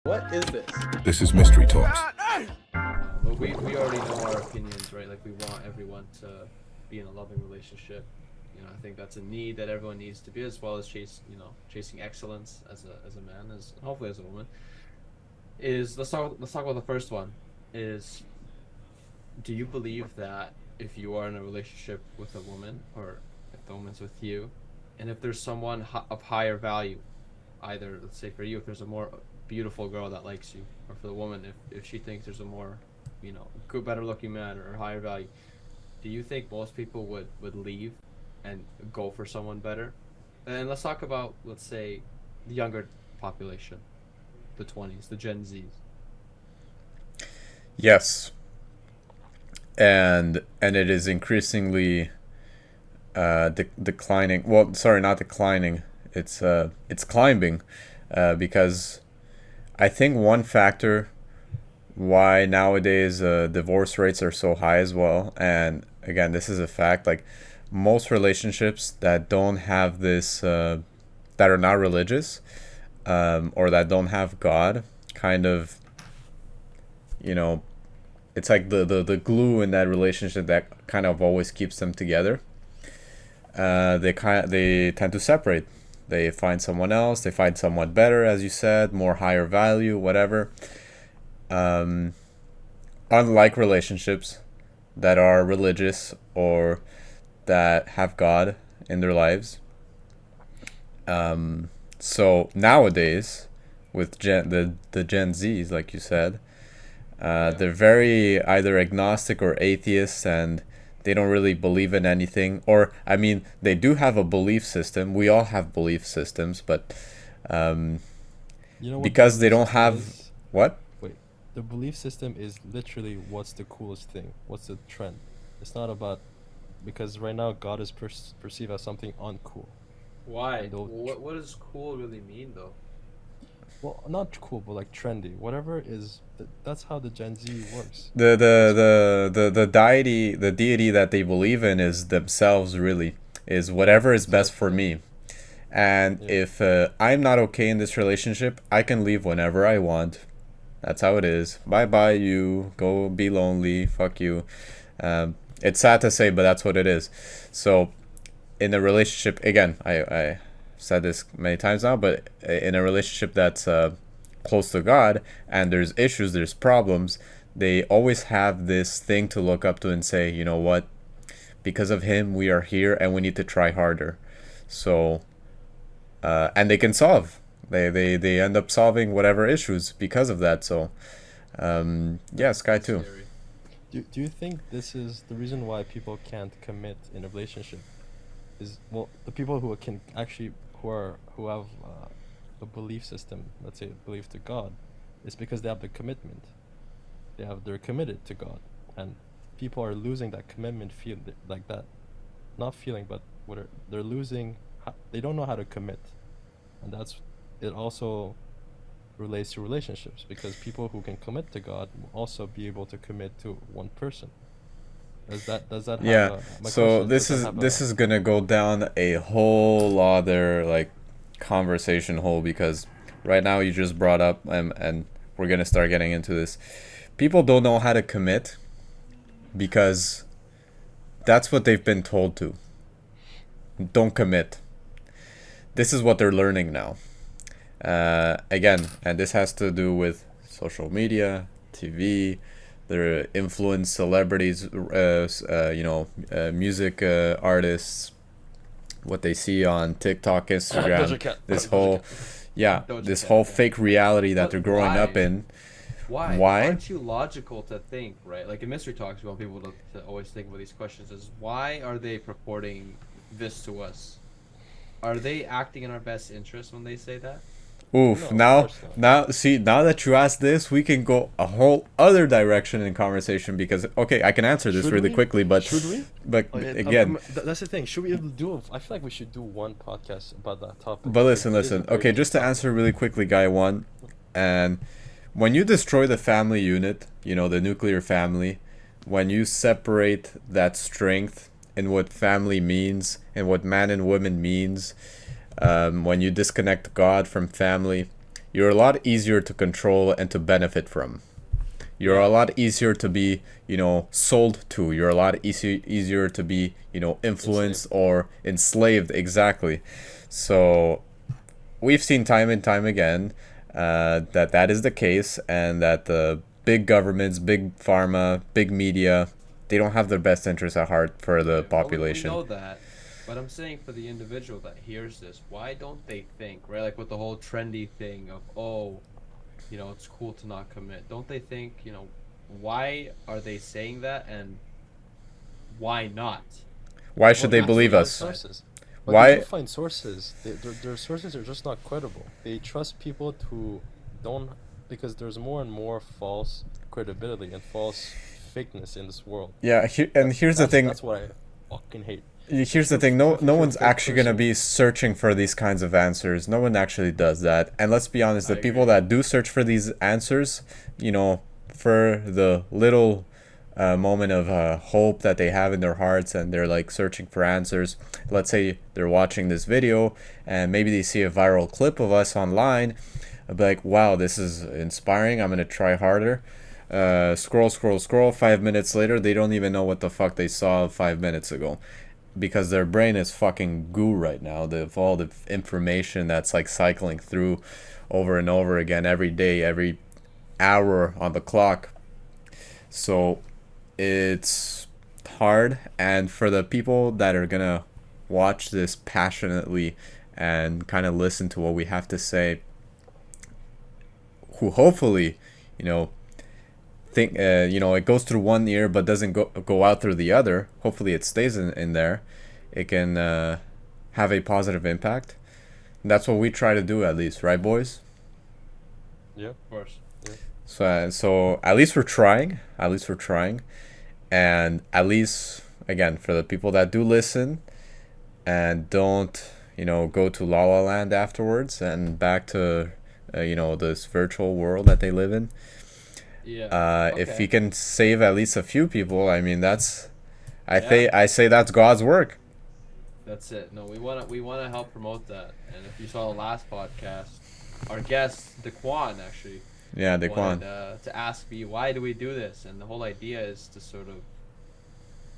What is this? This is Mystery Talks. But we already know our opinions, right? Like we want everyone to be in a loving relationship. I think that's a need that everyone needs to be, as well as chasing excellence as a man, as hopefully as a woman. Let's talk about the first one. Is Do you believe that if you are in a relationship with a woman, or if the woman's with you, and if there's someone of higher value, either let's say for you, if there's a more beautiful girl that likes you, or for the woman, if she thinks there's a more, good, better looking man or higher value, do you think most people would leave and go for someone better? And let's talk about, let's say, the younger population, the 20s, the Gen Zs. Yes, and it is increasingly declining. Well, sorry, not declining. It's climbing, because I think one factor why nowadays divorce rates are so high as well. And again, this is a fact. Like most relationships that don't have this, that are not religious, or that don't have God, kind of, you know, it's like the glue in that relationship that kind of always keeps them together. They tend to separate. They find someone else. They find someone better, as you said, more higher value, whatever. Um, Unlike relationships that are religious or that have God in their lives. So nowadays, with the Gen Zs, like you said, they're very either agnostic or atheist, and they don't really believe in anything. Or, I mean, they do have a belief system. We all have belief systems, but um, You know what the because they belief don't system have is? what? Wait, the belief system is literally what's the coolest thing? What's the trend? It's not about because right now God is perceived as something uncool. Why? And What does cool really mean, though? well, not cool, but like trendy. Whatever is that's how the Gen Z works. The the That's the deity that they believe in is themselves. Really, is whatever is best for exactly. me. And Yeah. if I'm not okay in this relationship, I can leave whenever I want. That's how it is. Bye bye, you. Go be lonely. Fuck you. It's sad to say, but that's what it is. So, in a relationship, again, I said this many times now, but in a relationship that's close to God and there's issues, there's problems, they always have this thing to look up to and say, you know what? Because of him, we are here and we need to try harder. So, and they can solve. They end up solving whatever issues because of that. So, yeah, Sky That's too. scary. Do you think this is the reason why people can't commit in a relationship? Is well, the people who can actually who have a belief system, let's say a belief to God, is because they have the commitment. They're committed to God, and people are losing that commitment feel like that, not feeling, but they're losing. They don't know how to commit, and that's it. Also relates to relationships because people who can commit to God will also be able to commit to one person. Does that have Yeah. a my So question is, does this that is have this a is gonna go down a whole other like conversation hole, because right now you just brought up, and we're gonna start getting into this. People don't know how to commit because that's what they've been told to. Don't commit. This is what they're learning now. Again, and this has to do with social media, TV, their influence, celebrities, music artists, what they see on TikTok, Instagram, Doja Cat? this Doja whole, Cat. yeah, Doja this Cat, whole yeah. fake reality that But they're growing up why? in. Why? Why? Aren't you logical to think, right? Like in mystery talks, we want people to always think about these questions: is why are they purporting this to us? Are they acting in our best interest when they say that? Oof. No, of Now, course not. now that you ask this, we can go a whole other direction in conversation, because okay, I can answer this Should really we? quickly, but Should we? but Oh, yeah, again, that's the thing. Should we do? I feel like we should do one podcast about that topic. but It is a listen. very Okay, deep just to topic. answer really quickly, guy one, and when you destroy the family unit, the nuclear family, when you separate that strength in what family means and what man and woman means, when you disconnect God from family, you're a lot easier to control and to benefit from. You're a lot easier to be, sold to. You're a lot easier to be, influenced or enslaved. Exactly. So we've seen time and time again that is the case, and that the big governments, big pharma, big media, they don't have their best interests at heart for the population. We know that, but I'm saying for the individual that hears this, why don't they think, right? Like with the whole trendy thing of, oh, it's cool to not commit. Don't they think, why are they saying that, and why not? Why should they believe us? Sources. But Why? they do find sources. Their sources are just not credible. They trust people who don't, because there's more and more false credibility and false fakeness in this world. Yeah, here's the thing. That's what I fucking hate. Here's the thing. No one's actually gonna be searching for these kinds of answers. No one actually does that. And let's be honest, the people that do search for these answers, for the little moment of hope that they have in their hearts, and they're like searching for answers. Let's say they're watching this video and maybe they see a viral clip of us online. I'll be like, wow, this is inspiring. I'm gonna try harder. Scroll. 5 minutes later, they don't even know what the fuck they saw 5 minutes ago, because their brain is fucking goo right now. Of all the information that's like cycling through over and over again every day, every hour on the clock. So it's hard. And for the people that are gonna watch this passionately and kind of listen to what we have to say, who hopefully, think it goes through one ear but doesn't go out through the other. Hopefully it stays in there. It can have a positive impact. And that's what we try to do, at least, right, boys? Yeah, Of course. yeah. So at least we're trying. And at least, again, for the people that do listen and don't go to La La Land afterwards and back to this virtual world that they live in. Yeah. If you can save at least a few people, I mean, I say that's God's work. That's it. No, we wanna help promote that. And if you saw the last podcast, our guest Daquan actually. Yeah, Daquan. Wanted, to ask me, why do we do this? And the whole idea is to sort of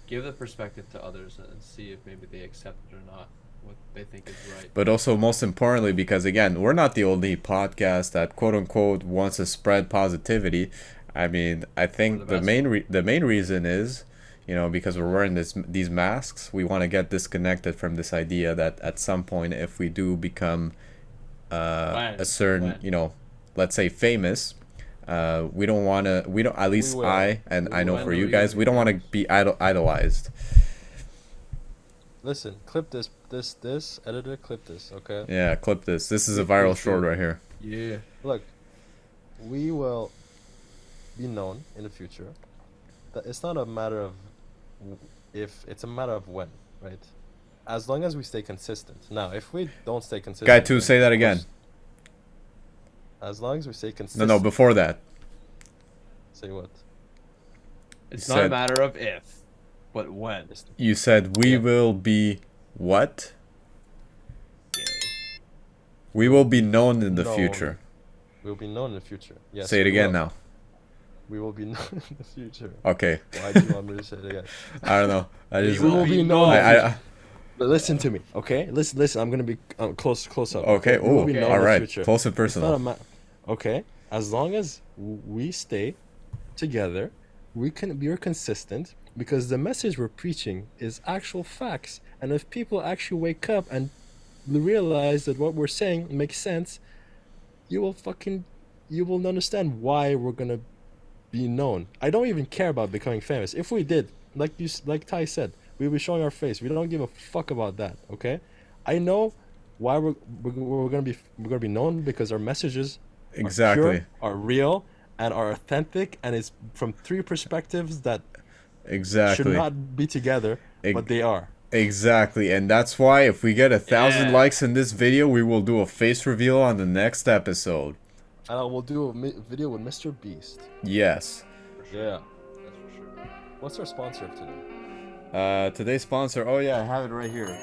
give the perspective to others and see if maybe they accept it or not, what they think is right. But also, most importantly, because again, we're not the only podcast that quote unquote wants to spread positivity. I mean, I think the main reason is, because we're wearing these masks, we want to get disconnected from this idea that at some point, if we do become a certain, let's say famous, we don't want to. We don't. At least I know for you guys, we don't want to be idolized. Listen, clip this, editor, clip this, okay? Yeah, clip this. This is a viral short right here. Yeah. Look, we will be known in the future. That it's not a matter of if, it's a matter of when, right? As long as we stay consistent. Now, if we don't stay consistent... Guy 2, say that again. As long as we stay consistent... No, before that. Say what? It's not a matter of if, but when. You said we will be what? We will be known in the future. We'll be known in the future. Yes. Say it again now. We will be known in the future. Okay. Why do you want me to say it again? I don't know. We will be known. But listen to me, okay? Listen. I'm gonna be close up. Okay. Oh, all right. Close and personal. Okay. As long as we stay together, we're consistent, because the message we're preaching is actual facts. And if people actually wake up and realize that what we're saying makes sense, you will understand why we're gonna be known. I don't even care about becoming famous. If we did, like Ty said, we'll be showing our face. We don't give a fuck about that. Okay, I know why we're gonna be known, because our messages are pure, are real, and are authentic, and it's from three perspectives that should not be together, but they are. Exactly, and that's why if we get 1,000 likes in this video, we will do a face reveal on the next episode. And I will do a video with Mr. Beast. Yes. Yeah. That's for sure. What's our sponsor of today? Today's sponsor, oh yeah, I have it right here.